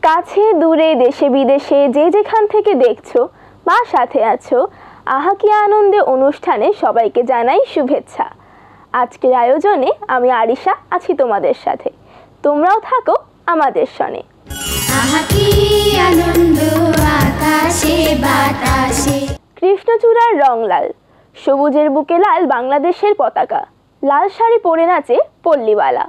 কাছে দূরে দেশে বিদেশে যে যেখান থেকে দেখছো বা সাথে আছো, আহা কি আনন্দে অনুষ্ঠানে সবাইকে জানাই শুভেচ্ছা। আজকের আয়োজনে আমি আরিশা আছি তোমাদের সাথে, তোমরাও থাকো আমাদের সনে। কৃষ্ণচূড়ার রং লাল, সবুজের বুকে লাল বাংলাদেশের পতাকা, লাল শাড়ি পরে নাচে পল্লীবালা।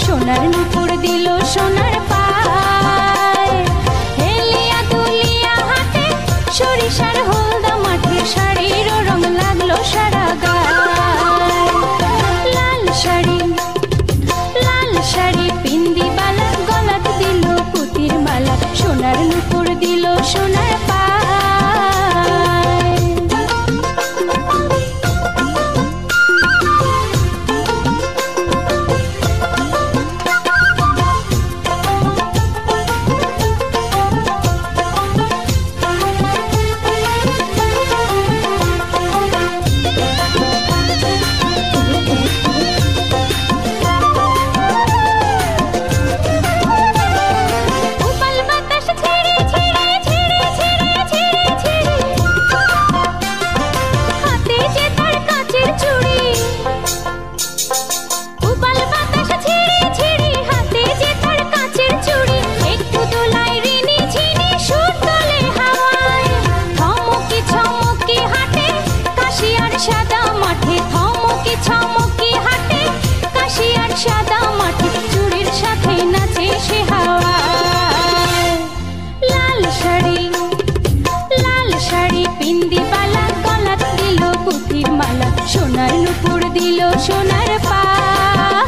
সোনার নুপুর দিল সোনার পায়, হেলিয়া দুলিয়া হাতে সরিষার হলদা মাঠে, শাড়ির রং লাগলো সারা গায়। লাল শাড়ি পিন্দি বালা, গলাত দিল পুতির মালা, সোনার নুপুর দিল সোনার পায়। সোনার নুপুর দিল সোনার পায়।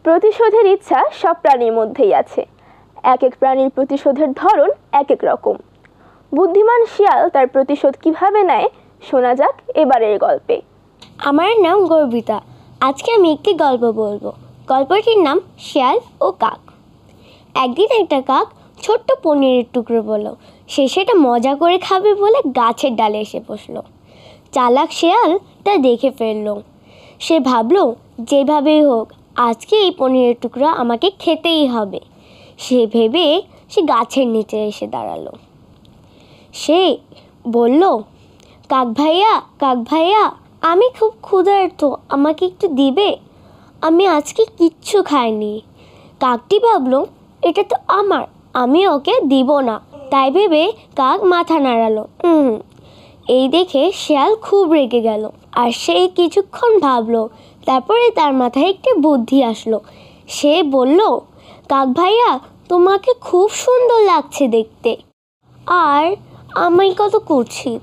প্রতিশোধের ইচ্ছা সব প্রাণীর মধ্যেই আছে, এক এক প্রাণীর প্রতিশোধের ধরন এক এক রকম। বুদ্ধিমান শিয়াল তার প্রতিশোধ কিভাবে নেয় শোনা যাক এবারের গল্পে। আমার নাম গর্বিতা। আজকে আমি একটি গল্প বলবো। গল্পটির নাম শিয়াল ও কাক। একদিন একটা কাক ছোট্ট পনিরের টুকরো বলল সে সেটা মজা করে খাবে বলে গাছের ডালে এসে বসলো। চালাক শিয়াল তা দেখে ফেললো। সে ভাবলো যেভাবেই হোক আজকে এই পনিরের টুকরা আমাকে খেতেই হবে। সে ভেবে সে গাছের নিচে এসে দাঁড়ালো। সে বলল, কাক ভাইয়া আমি খুব ক্ষুধার্ত, আমাকে একটু দিবে? আমি আজকে কিচ্ছু খাইনি। কাকটি ভাবলো এটা তো আমার, আমি ওকে দিব না। তাই ভেবে কাক মাথা নাড়ালো। এই দেখে শিয়াল খুব রেগে গেল। আর সে কিছুক্ষণ ভাবলো, তারপরে তার মাথায় একটি বুদ্ধি আসলো। সে বলল, কাক ভাইয়া তোমাকে খুব সুন্দর লাগছে দেখতে, আর আমি কত কুৎসিত,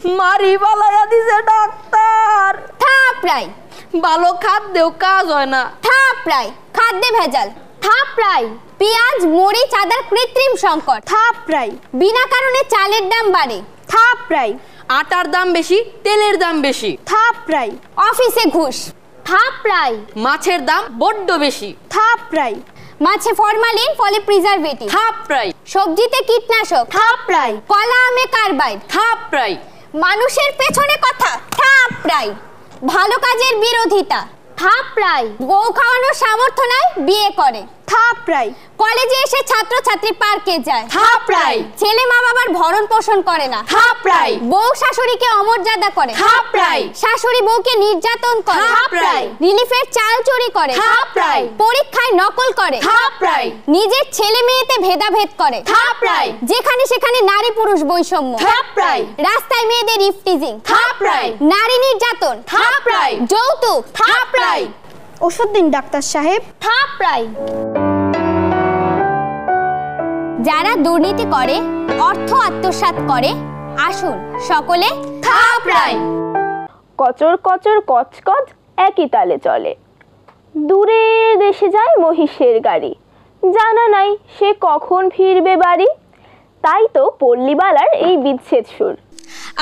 মারি বালায়া দিছে ডাক্তার। থাপড়াই ভালো খাদ্যেও কাজ হয় না। থাপড়াই খাদ্যে ভেজাল। থাপড়াই পেঁয়াজ মরিচ আদার কৃত্রিম সংকট। থাপড়াই বিনা কারণে চালের দাম বাড়ে। থাপড়াই আটার দাম বেশি, তেলের দাম বেশি। থাপড়াই অফিসে ঘুষ। থাপড়াই মাছের দাম বড্ড বেশি। থাপড়াই মাছে ফরমালিন ফলে প্রিজারভেটিভ। থাপড়াই সবজিতে কীটনাশক। থাপড়াই কলা আমে কার্বাইড। থাপড়াই মানুষের পেছনে কথা। থাপড়াই ভালো কাজের বিরোধিতা। থাপড়াই বউ খাওয়ানোর সামর্থ্য নাই, বিয়ে করে। থাপড়াই কলেজে এসে ছাত্রছাত্রী পার্কে যায়। থাপড়াই ছেলে মা বাবার ভরণ পোষণ করে না। থাপড়াই বউ শাশুড়িকে অমর্যাদা করে। থাপড়াই শাশুড়ি বউকে নির্যাতন করে। থাপড়াই রিলিফের চাল চুরি করে। থাপড়াই পরীক্ষায় নকল করে। থাপড়াই নিজের ছেলে মেয়েতে ভেদাভেদ করে। থাপড়াই যেখানে সেখানে নারী পুরুষ বৈষম্য। থাপড়াই রাস্তায় মেয়েদের ইফটিজিং। থাপড়াই নারী নির্যাতন। থাপড়াই যৌতুক। থাপড়াই ওষুধ দিন ডাক্তার সাহেব। থাপড়াই যারা দুর্নীতি করে, অর্থ আত্মসাৎ করে, আসুন সকলে থাপড়াই। কচর কচর কচকচ একই তালে চলে। দূরের দেশে যায় মহিষের গাড়ি, জানা নাই সে কখন ফিরবে বাড়ি। তাই তো পল্লীবালার এই বিচ্ছেদ সুর।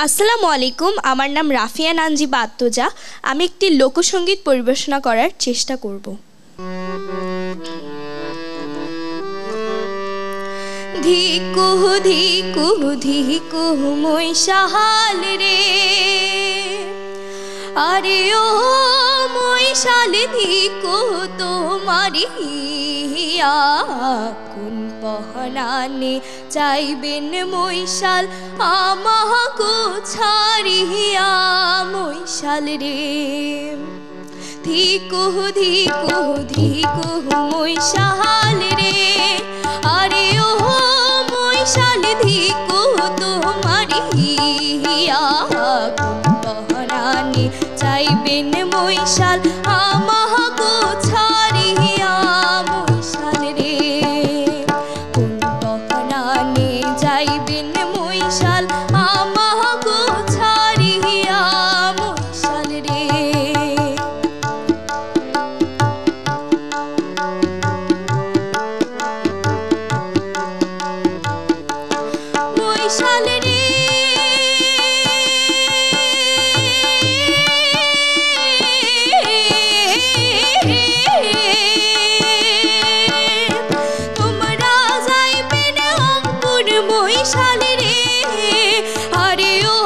আসসালামু আলাইকুম, আমার নাম রাফিয়া নানজিবা আত্মজা। আমি একটি লোকসঙ্গীত পরিবেশনা করার চেষ্টা করব। ধিকু ধিকু ধিকু মৈশাল রে, আরে ও মৈশাল ধিকু তোমারি কোন পহনানে চাইবেন মৈশাল আমাগো ছাড়িয়া মৈশাল রে। ধিকু ধিকু ধিকু মৈশাল রে, আরে ও মৈশাল ধিকু তোমারি কোন পহনানে চাইবেন মৈশাল আমাগো ছাড়িয়া মৈশাল রে। কোন পহনানে যাইবেন মৈশাল আমাগো ছাড়িয়া মৈশাল রে। মৈশাল রে তোমরা যাইবেন অঙ্কুর মৈশাল রে, আরে ও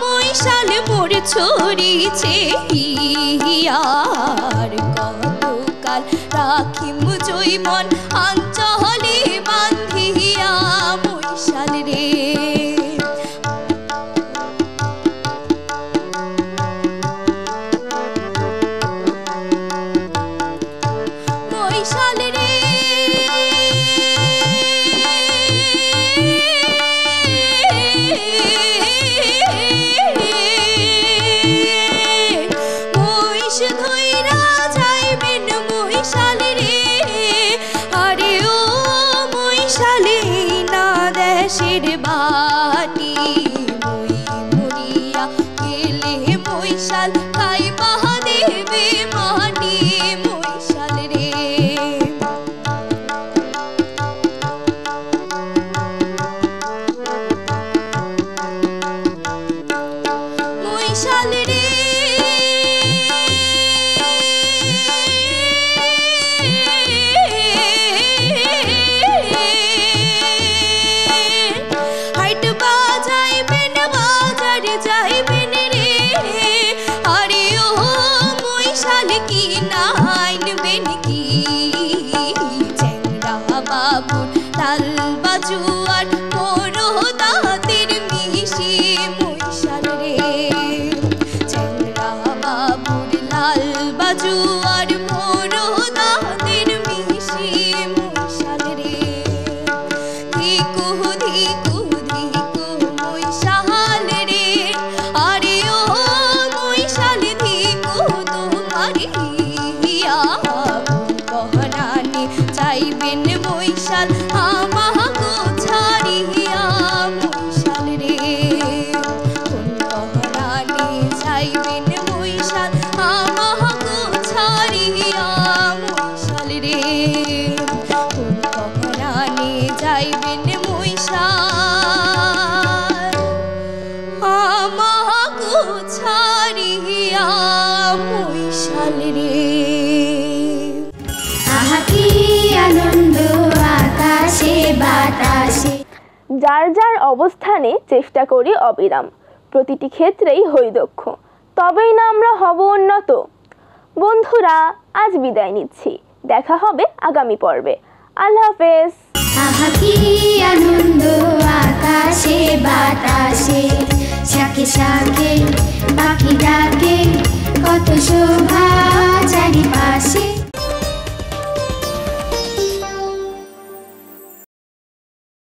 মৈশাল মোর ছড়িছে হিয়ার কতকাল রাখিম জৈবন অঞ্চলে বান্ধিয়া মৈশাল রে। মৈশাল রে মহিষ ধইরা যাইবেন মৈশাল রে, আরে ও মৈশাল না দেশের বাটি মই মরিয়া গেলে মৈশাল খাইবা দেবে মাটি মৈশাল রে। মৈশাল রে হাইট সংসার আমাগো ছাড়িয়া মৈশাল রে। আহা কি আনন্দ আকাশে বাতাসে। যার যার অবস্থানে চেষ্টা করি অবিরাম, প্রতিটি ক্ষেত্রেই হই দক্ষ, তবেই না আমরা হব উন্নত। বন্ধুরা, আজ বিদায় নিচ্ছি, দেখা হবে আগামী পর্বে। আল্লাহ হাফেজ। আহা কি আনন্দ আকাশে বাতাসে, শাখে শাখে পাখি ডাকে, কত শোভা চারিপাশে।